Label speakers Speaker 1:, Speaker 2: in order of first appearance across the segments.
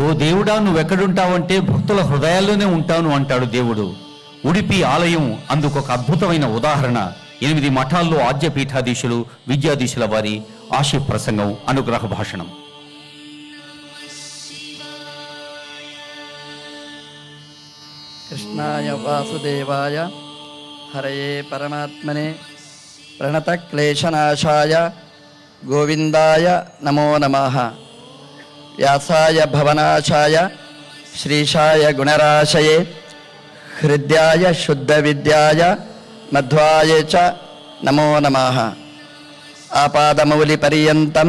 Speaker 1: ఓ దేవుడా, నువ్వెక్కడుంటావంటే భక్తుల హృదయాల్లోనే ఉంటాను అంటాడు దేవుడు. ఉడిపి ఆలయం అందుకొక అద్భుతమైన ఉదాహరణ. 8 మఠాల్లో ఆద్యపీఠాధీశులు, విద్యాధీశుల వారి ఆశీ ప్రసంగం, అనుగ్రహ భాషణం.
Speaker 2: కృష్ణాయ వాసుదేవాయ హరయే పరమాత్మనే ప్రణతక్లేశనాశాయ గోవిందాయ నమో నమః. వ్యాసాయ భవనాశాయ శ్రీశాయ గుణరాశయే హృద్యాయ శుద్ధ విద్యాయ మధ్వాయ చ నమో నమః. ఆపాదమౌలి పర్యంతం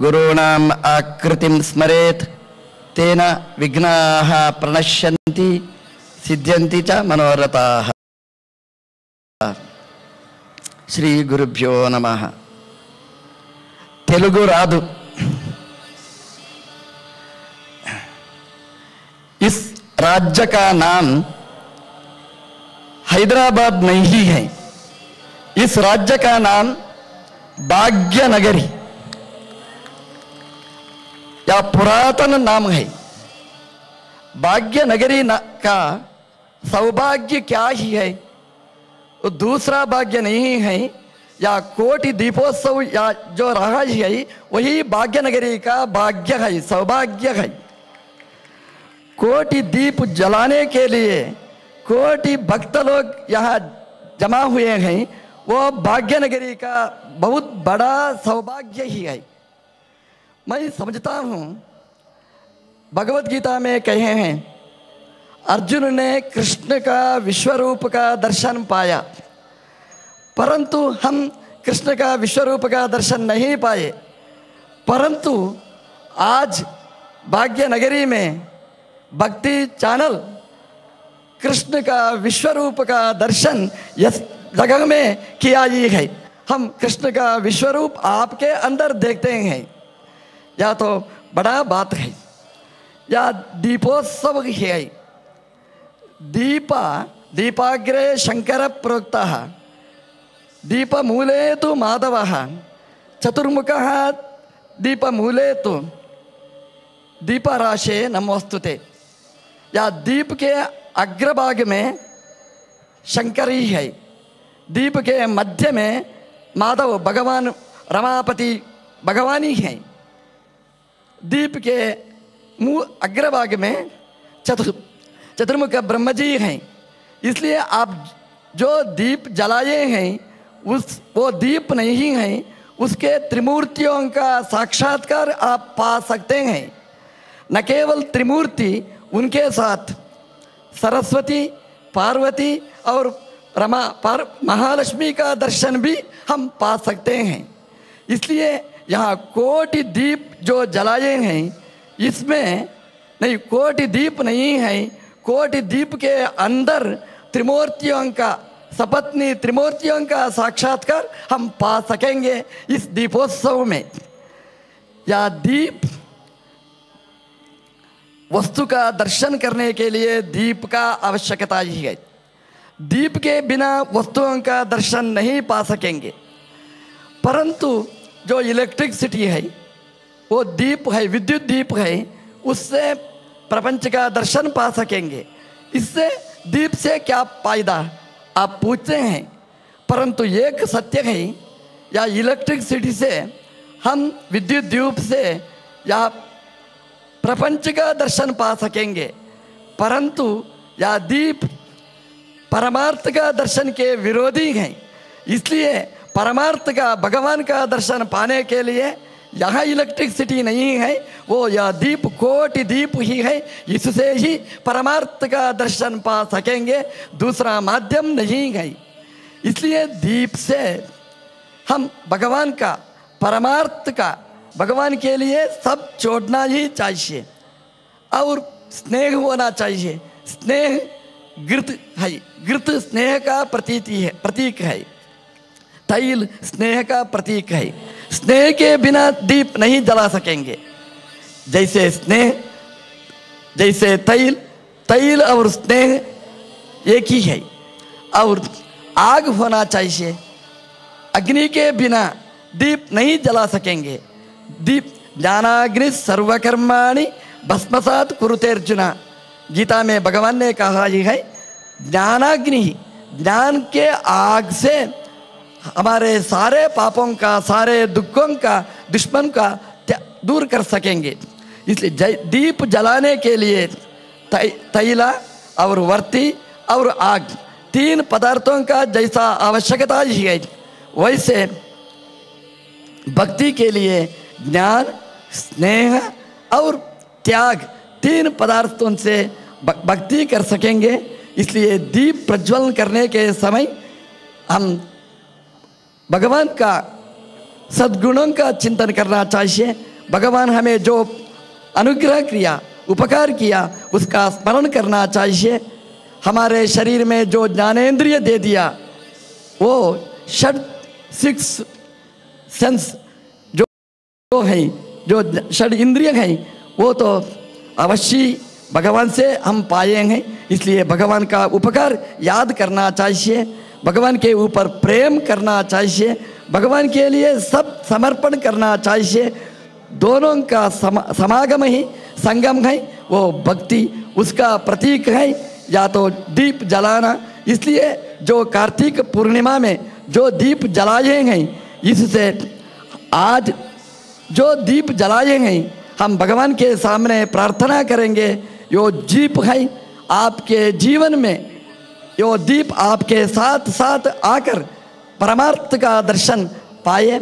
Speaker 2: గురూణాం ఆకృతిం స్మరేత్ తేన విఘ్నాః ప్రణశ్యంతి సిద్ధ్యంతి చ మనోరథాః. శ్రీ గురుభ్యో నమః. తెలుగు రాదు. इस राज्य का नाम हैदराबाद नहीं है. इस राज्य का नाम भाग्यनगरी या पुरातन नाम है. भाग्यनगरी का सौभाग्य क्या ही है, वो दूसरा भाग्य नहीं है. या कोटि दीपोत्सव या जो रहा है वही भाग्यनगरी का भाग्य है, सौभाग्य है. कोटि दीप जलाने के लिए कोटि भक्त लोग यहाँ जमा हुए हैं, वो भाग्यनगरी का बहुत बड़ा सौभाग्य ही है. मैं समझता हूँ, भगवत गीता में कहे हैं, अर्जुन ने कृष्ण का विश्वरूप का दर्शन पाया, परंतु हम कृष्ण का विश्वरूप का दर्शन नहीं पाए. परंतु आज भाग्यनगरी में भक्ति चैनल कृष्ण का विश्वरूप का दर्शन इस जगह में किया ही है. हम कृष्ण का विश्वरूप आपके अंदर देखते हैं, या तो बड़ा बात है. या दीपोत्सव है. दीपाग्रे शंकर प्रोक्तः दीपमूले तु माधवः चतुर्मुखः दीपमूले तु दीपराशे नमोस्तुते. या दीप के अग्रभाग में शंकर ही है, दीप के मध्य में माधव भगवान रमापति भगवान ही है, दीप के अग्रभाग में चतुर्मुख ब्रह्म जी हैं. इसलिए आप जो दीप जलाए हैं वो दीप नहीं है, उसके त्रिमूर्तियों का साक्षात्कार आप पा सकते हैं. न केवल त्रिमूर्ति, उनके साथ सरस्वती, पार्वती और महालक्ष्मी का दर्शन भी हम पा सकते हैं. इसलिए यहाँ कोटि दीप जो जलाए हैं, इसमें नहीं, कोटि दीप नहीं है, कोटि दीप के अंदर त्रिमूर्तियों का, सपत्नी त्रिमूर्तियों का साक्षात्कार हम पा सकेंगे इस दीपोत्सव में. या दीप वस्तु का दर्शन करने के लिए दीप का आवश्यकता ही है. दीप के बिना वस्तुओं का दर्शन नहीं पा सकेंगे. परंतु जो इलेक्ट्रिसिटी है वो दीप है, विद्युत दीप है, उससे प्रपंच का दर्शन पा सकेंगे. इससे दीप से क्या फायदा आप पूछते हैं. परंतु एक सत्य है, या इलेक्ट्रिसिटी से हम विद्युत दीप से या प्रपंच का दर्शन पा सकेंगे. परंतु या दीप परमार्थ का दर्शन के विरोधी हैं. इसलिए परमार्थ का, भगवान का दर्शन पाने के लिए यहाँ इलेक्ट्रिसिटी नहीं है, वो यह दीप कोटि दीप ही है. इससे ही परमार्थ का दर्शन पा सकेंगे, दूसरा माध्यम नहीं है. इसलिए दीप से हम भगवान का, परमार्थ का, भगवान के लिए सब छोड़ना ही चाहिए. और स्नेह होना चाहिए. स्नेह घृत है, घृत स्नेह का प्रतीक है. तैल स्नेह का प्रतीक है. स्नेह के बिना दीप नहीं जला सकेंगे. जैसे स्नेह, जैसे तैल और स्नेह एक ही है. और आग होना चाहिए. अग्नि के बिना दीप नहीं जला सकेंगे. दीप ज्ञानाग्नि सर्वकर्माणि भस्मसात कुरुते अर्जुन। गीता में भगवान ने कहा ही है, ज्ञानाग्नि, ज्ञान के आग से हमारे सारे पापों का, सारे दुखों का, दुश्मन का दूर कर सकेंगे। इसलिए दीप जलाने के लिए तैला और वर्ती और आग, तीन पदार्थों का जैसा आवश्यकता है, वैसे भक्ति के लिए ज्ञान, स्नेह और त्याग, तीन पदार्थों से भक्ति कर सकेंगे। इसलिए दीप प्रज्वलन करने के समय हम भगवान का सद्गुणों का चिंतन करना चाहिए। भगवान हमें जो अनुग्रह किया, उपकार किया, उसका स्मरण करना चाहिए। हमारे शरीर में जो ज्ञानेंद्रिय दे दिया, वो सिक्स सेंस जो है, जो षड इंद्रिय है, वो तो अवश्य भगवान से हम पाए हैं। इसलिए भगवान का उपकार याद करना चाहिए, भगवान के ऊपर प्रेम करना चाहिए, भगवान के लिए सब समर्पण करना चाहिए। दोनों का समागम ही, संगम है, वो भक्ति उसका प्रतीक है, या तो दीप जलाना। इसलिए जो कार्तिक पूर्णिमा में जो दीप जलाए हैं, इससे आज जो दीप जलाए हैं, हम भगवान के सामने प्रार्थना करेंगे, यो दीप है आपके जीवन में, यो दीप आपके साथ साथ आकर परमार्थ का दर्शन पाए,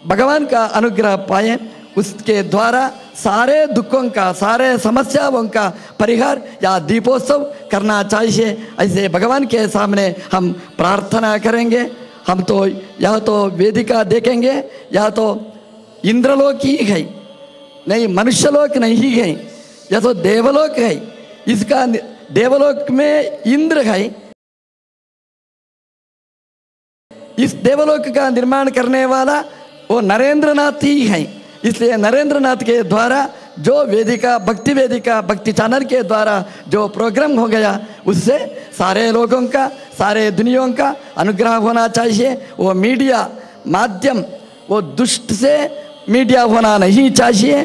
Speaker 2: भगवान का अनुग्रह पाए, उसके द्वारा सारे दुखों का, सारे समस्याओं का परिहार या दीपोत्सव करना चाहिए। ऐसे भगवान के सामने हम प्रार्थना करेंगे। हम तो यह तो वेदिका देखेंगे, यह तो इंद्रलोक ही है, नहीं मनुष्यलोक नहीं है, यह तो देवलोक है। इसका देवलोक में इंद्र है, इस देवलोक का निर्माण करने वाला वो नरेंद्रनाथ ही है। इसलिए नरेंद्रनाथ के द्वारा जो वेदिका, भक्ति चैनल के द्वारा जो प्रोग्राम हो गया, उससे सारे लोगों का, सारे दुनियाओं का अनुग्रह होना चाहिए। वो मीडिया माध्यम, वो दुष्ट से मीडिया होना नहीं चाहिए,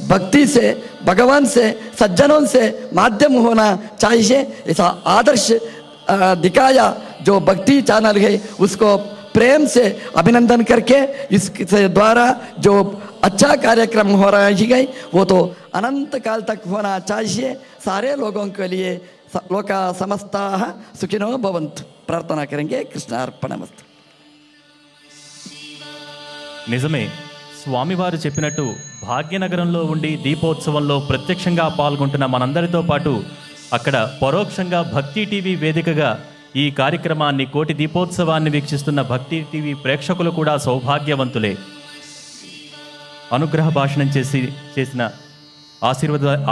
Speaker 2: भक्ति से, भगवान से, सज्जनों से माध्यम होना चाहिए। ऐसा आदर्श दिखाया जो भक्ति चैनल है, उसको प्रेम से अभिनंदन करके इसके द्वारा जो अच्छा कार्यक्रम हो रहा है, वो तो अनंत काल तक होना चाहिए। सारे लोगों के लिए लोका समस्ताः सुखिनो भवन्तु प्रार्थना करेंगे। कृष्णार्पणमस्तु।
Speaker 3: నిజమే, స్వామివారు చెప్పినట్టు భాగ్యనగరంలో ఉండి దీపోత్సవంలో ప్రత్యక్షంగా పాల్గొంటున్న మనందరితో పాటు అక్కడ పరోక్షంగా భక్తి టీవీ వేదికగా ఈ కార్యక్రమాన్ని, కోటి దీపోత్సవాన్ని వీక్షిస్తున్న భక్తి టీవీ ప్రేక్షకులు కూడా సౌభాగ్యవంతులే. అనుగ్రహ భాషణం చేసిన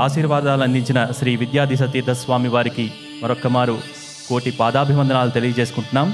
Speaker 3: ఆశీర్వాదాలు అందించిన శ్రీ విద్యాధీశ తీర్థ స్వామి వారికి మరొక్క మారు కోటి పాదాభివందనాలు తెలియజేసుకుంటున్నాం.